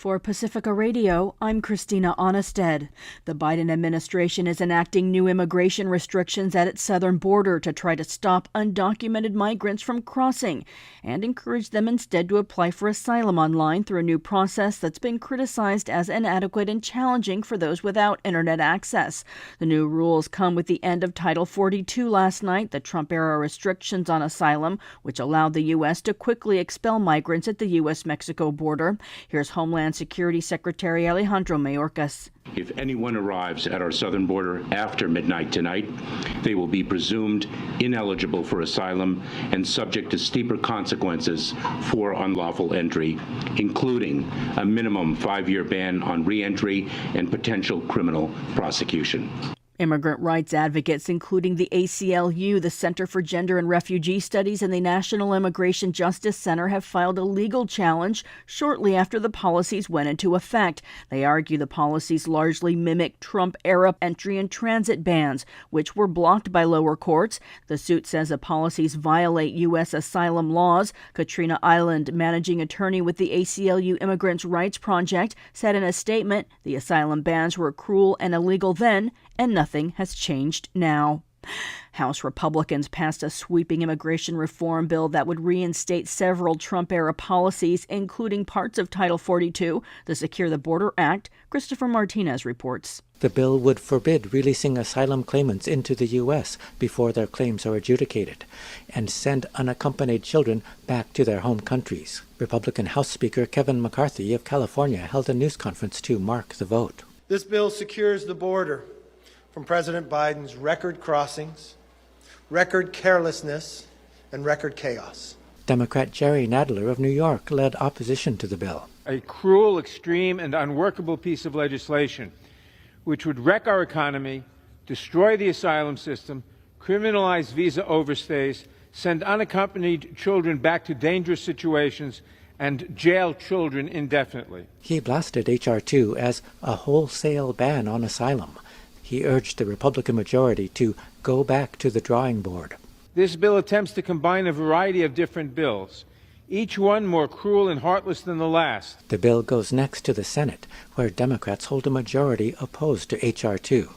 For Pacifica Radio, I'm Christina Onnested. The Biden administration is enacting new immigration restrictions at its southern border to try to stop undocumented migrants from crossing and encourage them instead to apply for asylum online through a new process that's been criticized as inadequate and challenging for those without internet access. The new rules come with the end of Title 42 last night, the Trump-era restrictions on asylum, which allowed the U.S. to quickly expel migrants at the U.S.-Mexico border. Here's Homeland Security Secretary Alejandro Mayorkas. If anyone arrives at our southern border after midnight tonight, they will be presumed ineligible for asylum and subject to steeper consequences for unlawful entry, including a minimum 5-year ban on re-entry and potential criminal prosecution. Immigrant rights advocates, including the ACLU, the Center for Gender and Refugee Studies, and the National Immigration Justice Center, have filed a legal challenge shortly after the policies went into effect. They argue the policies largely mimic Trump-era entry and transit bans, which were blocked by lower courts. The suit says the policies violate U.S. asylum laws. Katrina Island, managing attorney with the ACLU Immigrants' Rights Project, said in a statement the asylum bans were cruel and illegal then, and nothing has changed now. House Republicans passed a sweeping immigration reform bill that would reinstate several Trump-era policies, including parts of Title 42, the Secure the Border Act. Christopher Martinez reports. The bill would forbid releasing asylum claimants into the U.S. before their claims are adjudicated and send unaccompanied children back to their home countries. Republican House Speaker Kevin McCarthy of California held a news conference to mark the vote. This bill secures the border from President Biden's record crossings, record carelessness, and record chaos. Democrat Jerry Nadler of New York led opposition to the bill. A cruel, extreme, and unworkable piece of legislation which would wreck our economy, destroy the asylum system, criminalize visa overstays, send unaccompanied children back to dangerous situations, and jail children indefinitely. He blasted H.R. 2 as a wholesale ban on asylum. He urged the Republican majority to go back to the drawing board. This bill attempts to combine a variety of different bills, each one more cruel and heartless than the last. The bill goes next to the Senate, where Democrats hold a majority opposed to H.R. 2.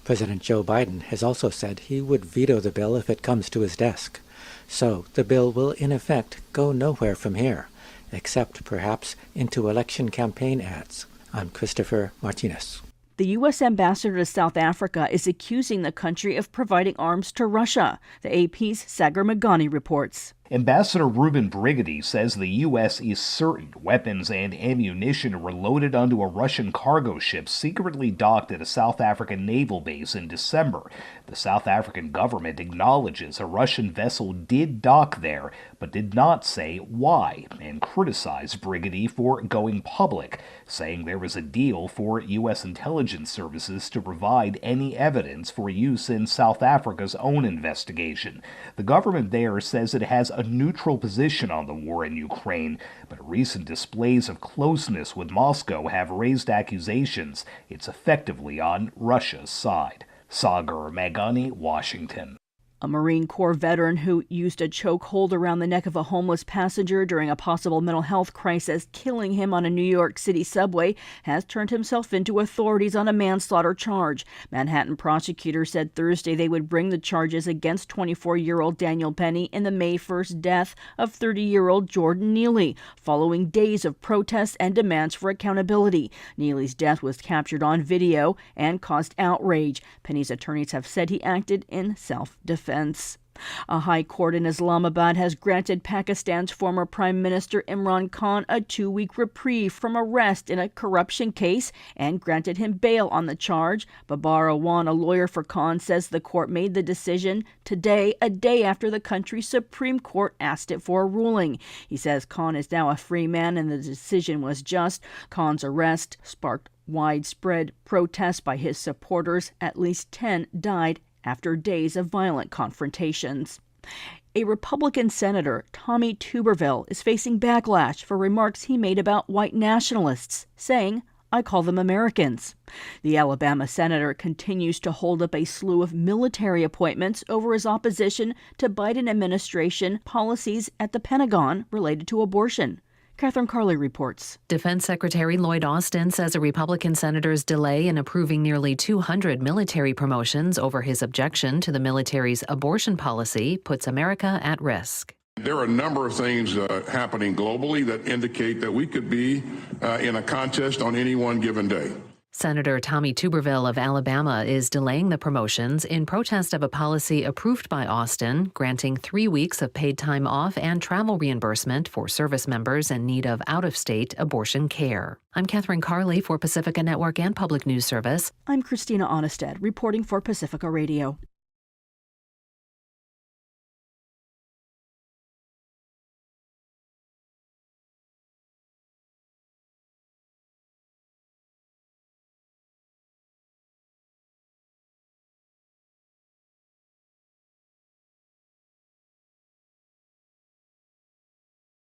President Joe Biden has also said he would veto the bill if it comes to his desk. So the bill will, in effect, go nowhere from here, except perhaps into election campaign ads. I'm Christopher Martinez. The U.S. ambassador to South Africa is accusing the country of providing arms to Russia. The AP's Sagar Meghani reports. Ambassador Ruben Brigady says the U.S. is certain weapons and ammunition were loaded onto a Russian cargo ship secretly docked at a South African naval base in December. The South African government acknowledges a Russian vessel did dock there, but did not say why, and criticized Brigady for going public, saying there was a deal for U.S. intelligence services to provide any evidence for use in South Africa's own investigation. The government there says it has a neutral position on the war in Ukraine, but recent displays of closeness with Moscow have raised accusations it's effectively on Russia's side. Sagar Meghani, Washington. A Marine Corps veteran who used a chokehold around the neck of a homeless passenger during a possible mental health crisis, killing him on a New York City subway, has turned himself into authorities on a manslaughter charge. Manhattan prosecutors said Thursday they would bring the charges against 24-year-old Daniel Penny in the May 1st death of 30-year-old Jordan Neely, following days of protests and demands for accountability. Neely's death was captured on video and caused outrage. Penny's attorneys have said he acted in self-defense. A high court in Islamabad has granted Pakistan's former Prime Minister Imran Khan a 2-week reprieve from arrest in a corruption case and granted him bail on the charge. Babar Awan, a lawyer for Khan, says the court made the decision today, a day after the country's Supreme Court asked it for a ruling. He says Khan is now a free man and the decision was just. Khan's arrest sparked widespread protests by his supporters. At least 10 died after days of violent confrontations. A Republican Senator, Tommy Tuberville, is facing backlash for remarks he made about white nationalists, saying, "I call them Americans." The Alabama senator continues to hold up a slew of military appointments over his opposition to Biden administration policies at the Pentagon related to abortion. Catherine Carley reports. Defense Secretary Lloyd Austin says a Republican senator's delay in approving nearly 200 military promotions over his objection to the military's abortion policy puts America at risk. There are a number of things happening globally that indicate that we could be in a contest on any one given day. Senator Tommy Tuberville of Alabama is delaying the promotions in protest of a policy approved by Austin, granting 3 weeks of paid time off and travel reimbursement for service members in need of out-of-state abortion care. I'm Catherine Carley for Pacifica Network and Public News Service. I'm Christina Onnested, reporting for Pacifica Radio.